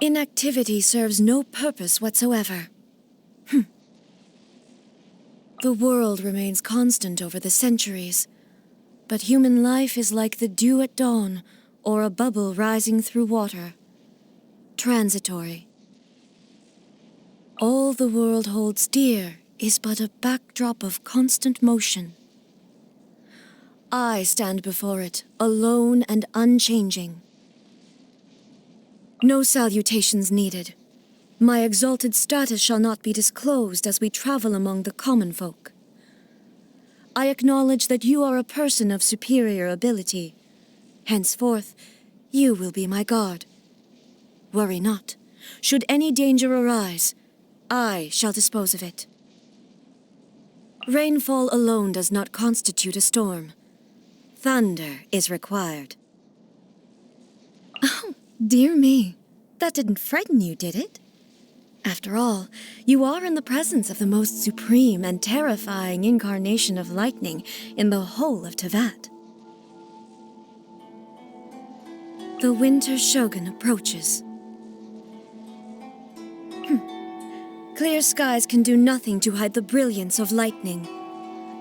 Inactivity serves no purpose whatsoever. The world remains constant over the centuries, but human life is like the dew at dawn, or a bubble rising through water. Transitory. All the world holds dear is but a backdrop of constant motion. I stand before it, alone and unchanging. No salutations needed. My exalted status shall not be disclosed as we travel among the common folk. I acknowledge that you are a person of superior ability. Henceforth, you will be my guard. Worry not. Should any danger arise, I shall dispose of it. Rainfall alone does not constitute a storm. Thunder is required. Oh, dear me. That didn't frighten you, did it? After all, you are in the presence of the most supreme and terrifying incarnation of lightning in the whole of Tevat. The winter Shogun approaches. Clear skies can do nothing to hide the brilliance of lightning.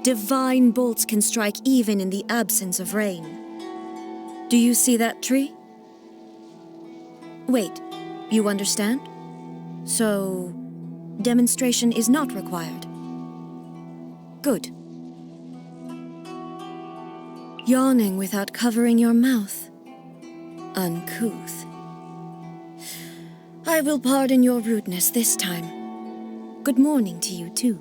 Divine bolts can strike even in the absence of rain. Do you see that tree? Wait, you understand? So, demonstration is not required. Good. Yawning without covering your mouth. Uncouth. I will pardon your rudeness this time. Good morning to you, too.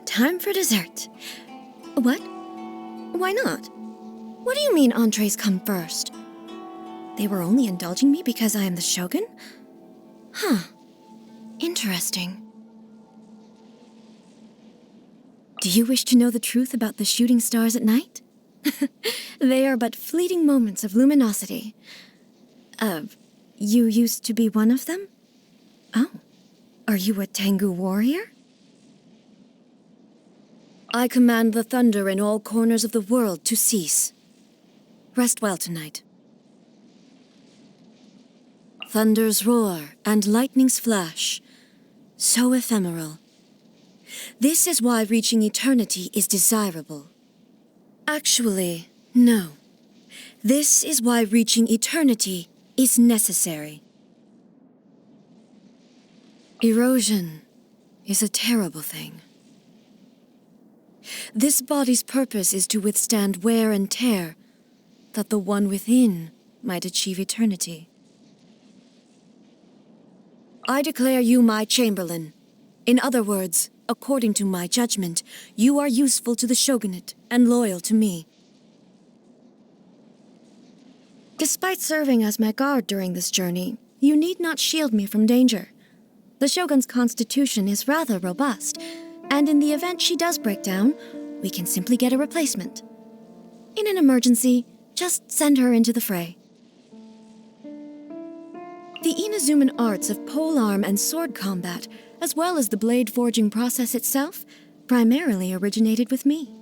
Time for dessert. What? Why not? What do you mean entrees come first? They were only indulging me because I am the Shogun? Huh. Interesting. Do you wish to know the truth about the shooting stars at night? They are but fleeting moments of luminosity. You used to be one of them? Oh. Are you a Tengu warrior? I command the thunder in all corners of the world to cease. Rest well tonight. Thunder's roar and lightning's flash, so ephemeral. This is why reaching eternity is desirable. Actually, no. This is why reaching eternity is necessary. Erosion is a terrible thing. This body's purpose is to withstand wear and tear, that the one within might achieve eternity. I declare you my chamberlain. In other words, according to my judgment, you are useful to the shogunate and loyal to me. Despite serving as my guard during this journey, you need not shield me from danger. The shogun's constitution is rather robust, and in the event she does break down, we can simply get a replacement. In an emergency, just send her into the fray. The Inazuman arts of polearm and sword combat, as well as the blade forging process itself, primarily originated with me.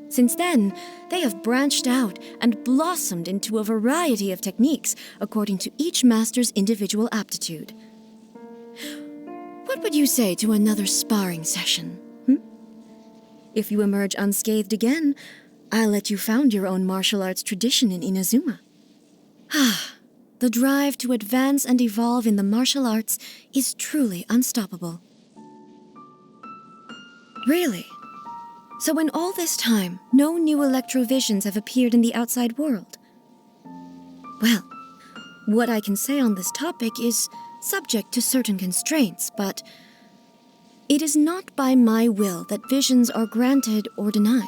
Since then, they have branched out and blossomed into a variety of techniques according to each master's individual aptitude. What would you say to another sparring session? If you emerge unscathed again, I'll let you found your own martial arts tradition in Inazuma. The drive to advance and evolve in the martial arts is truly unstoppable. Really? So in all this time, no new electrovisions have appeared in the outside world? Well, what I can say on this topic is subject to certain constraints, but it is not by my will that visions are granted or denied.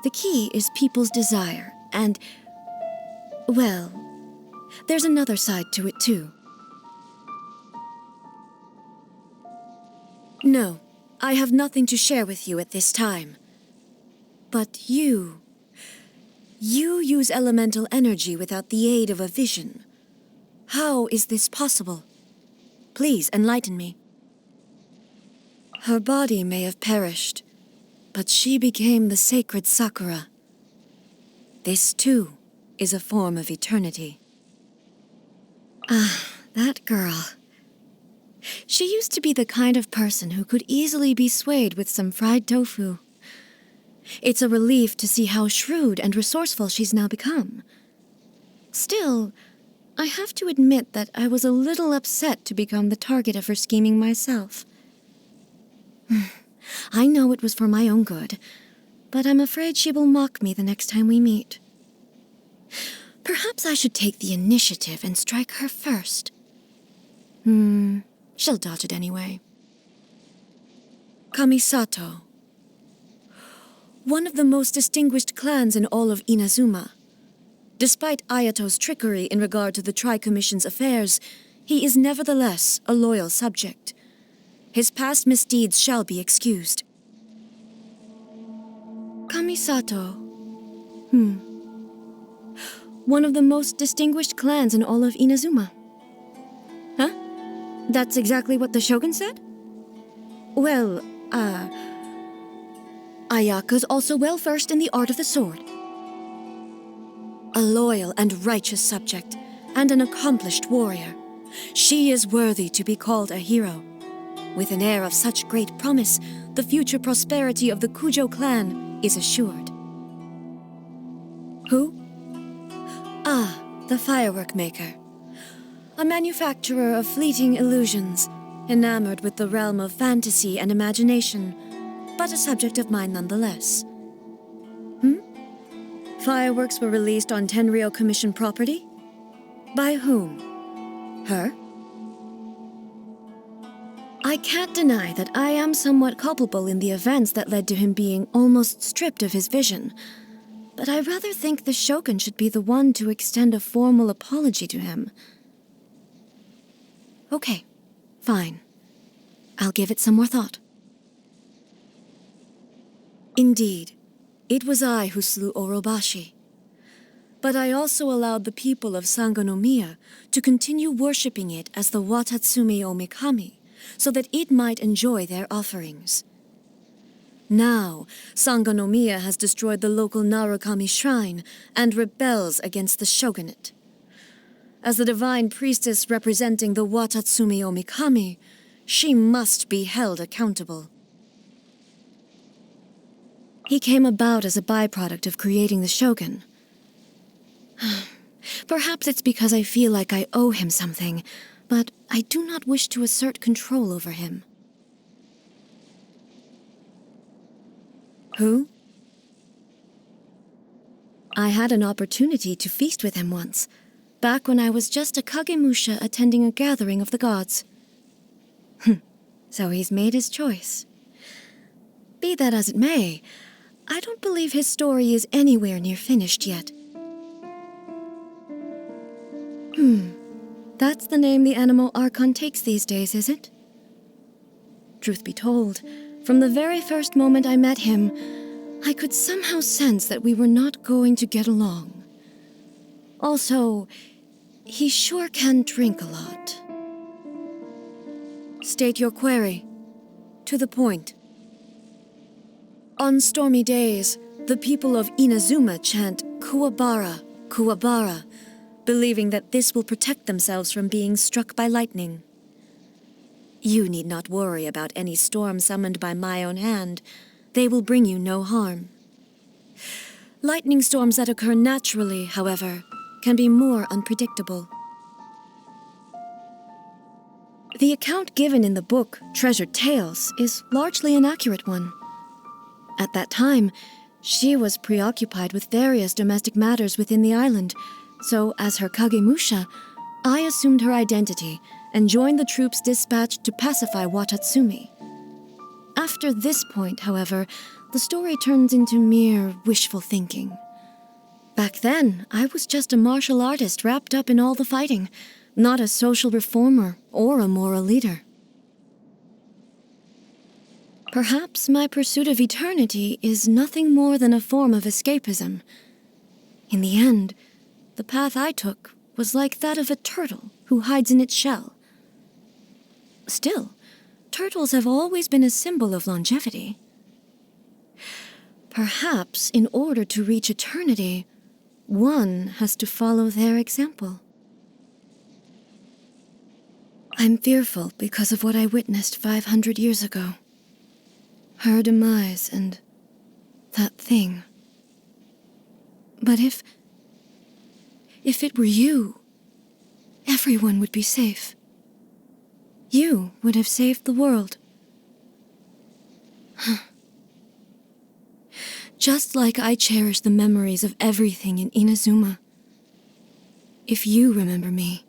The key is people's desire, and, well, there's another side to it too. No, I have nothing to share with you at this time. But you use elemental energy without the aid of a vision. How is this possible? Please enlighten me. Her body may have perished, but she became the sacred Sakura. This, too, is a form of eternity. Ah, that girl. She used to be the kind of person who could easily be swayed with some fried tofu. It's a relief to see how shrewd and resourceful she's now become. Still, I have to admit that I was a little upset to become the target of her scheming myself. I know it was for my own good, but I'm afraid she will mock me the next time we meet. Perhaps I should take the initiative and strike her first. She'll dodge it anyway. Kamisato. One of the most distinguished clans in all of Inazuma. Despite Ayato's trickery in regard to the Tri-Commission's affairs, he is nevertheless a loyal subject. His past misdeeds shall be excused. Kamisato. One of the most distinguished clans in all of Inazuma. Huh? That's exactly what the Shogun said? Well, Ayaka's also well versed in the art of the sword. A loyal and righteous subject, and an accomplished warrior. She is worthy to be called a hero. With an air of such great promise, the future prosperity of the Kujo clan is assured. Who? Ah, the firework maker. A manufacturer of fleeting illusions, enamored with the realm of fantasy and imagination, but a subject of mine nonetheless. Fireworks were released on Tenryou Commission property? By whom? Her? I can't deny that I am somewhat culpable in the events that led to him being almost stripped of his vision, but I rather think the Shogun should be the one to extend a formal apology to him. Okay, fine. I'll give it some more thought. Indeed, it was I who slew Orobashi. But I also allowed the people of Sangonomiya to continue worshipping it as the Watatsumi Omikami, so that it might enjoy their offerings. Now, Sangonomiya has destroyed the local Narukami shrine and rebels against the shogunate. As the divine priestess representing the Watatsumi Omikami, she must be held accountable. He came about as a byproduct of creating the Shogun. Perhaps it's because I feel like I owe him something, but I do not wish to assert control over him. Who? I had an opportunity to feast with him once, back when I was just a Kagemusha attending a gathering of the gods. So he's made his choice. Be that as it may, I don't believe his story is anywhere near finished yet. That's the name the animal Archon takes these days, is it? Truth be told, from the very first moment I met him, I could somehow sense that we were not going to get along. Also, he sure can drink a lot. State your query. To the point. On stormy days, the people of Inazuma chant Kuwabara, Kuwabara, believing that this will protect themselves from being struck by lightning. You need not worry about any storm summoned by my own hand. They will bring you no harm. Lightning storms that occur naturally, however, can be more unpredictable. The account given in the book, Treasured Tales, is largely an accurate one. At that time, she was preoccupied with various domestic matters within the island, so as her Kagemusha, I assumed her identity and joined the troops dispatched to pacify Watatsumi. After this point, however, the story turns into mere wishful thinking. Back then, I was just a martial artist wrapped up in all the fighting, not a social reformer or a moral leader. Perhaps my pursuit of eternity is nothing more than a form of escapism. In the end, the path I took was like that of a turtle who hides in its shell. Still, turtles have always been a symbol of longevity. Perhaps, in order to reach eternity, one has to follow their example. I'm fearful because of what I witnessed 500 years ago. Her demise and that thing. But if it were you, everyone would be safe. You would have saved the world. Just like I cherish the memories of everything in Inazuma. If you remember me,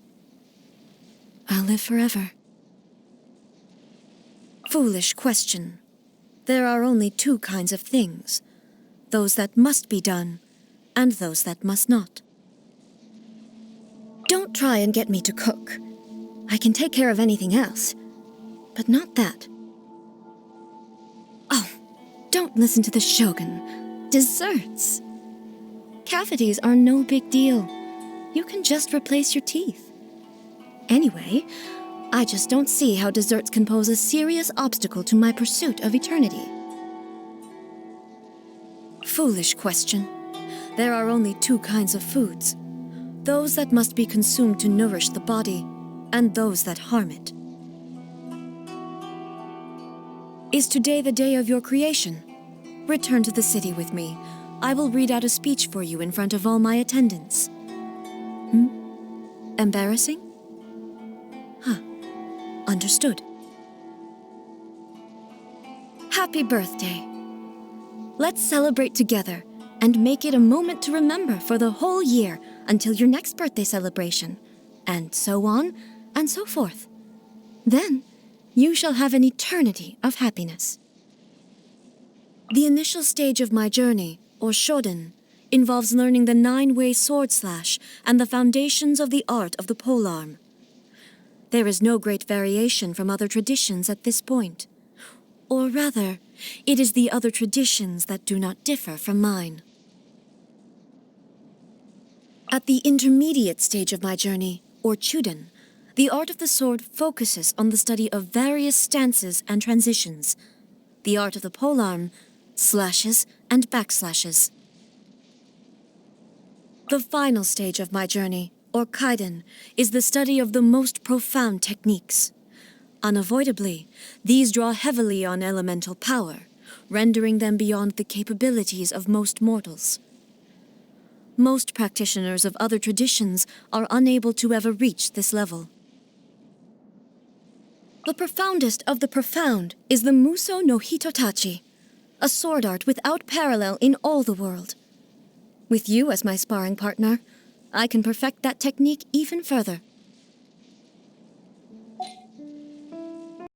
I'll live forever. Foolish question. There are only two kinds of things. Those that must be done, and those that must not. Don't try and get me to cook. I can take care of anything else, but not that. Oh, don't listen to the Shogun. Desserts. Cavities are no big deal. You can just replace your teeth. Anyway, I just don't see how desserts can pose a serious obstacle to my pursuit of eternity. Foolish question. There are only two kinds of foods. Those that must be consumed to nourish the body, and those that harm it. Is today the day of your creation? Return to the city with me. I will read out a speech for you in front of all my attendants. Embarrassing? Huh. Understood. Happy birthday. Let's celebrate together and make it a moment to remember for the whole year until your next birthday celebration, and so on and so forth. Then, you shall have an eternity of happiness. The initial stage of my journey, or Shogun, involves learning the 9-way sword slash and the foundations of the art of the polearm. There is no great variation from other traditions at this point. Or rather, it is the other traditions that do not differ from mine. At the intermediate stage of my journey, or Chuden, the art of the sword focuses on the study of various stances and transitions. The art of the polearm, slashes and backslashes. The final stage of my journey, or Kaiden, is the study of the most profound techniques. Unavoidably, these draw heavily on elemental power, rendering them beyond the capabilities of most mortals. Most practitioners of other traditions are unable to ever reach this level. The profoundest of the profound is the Muso no Hitotachi, a sword art without parallel in all the world. With you as my sparring partner, I can perfect that technique even further.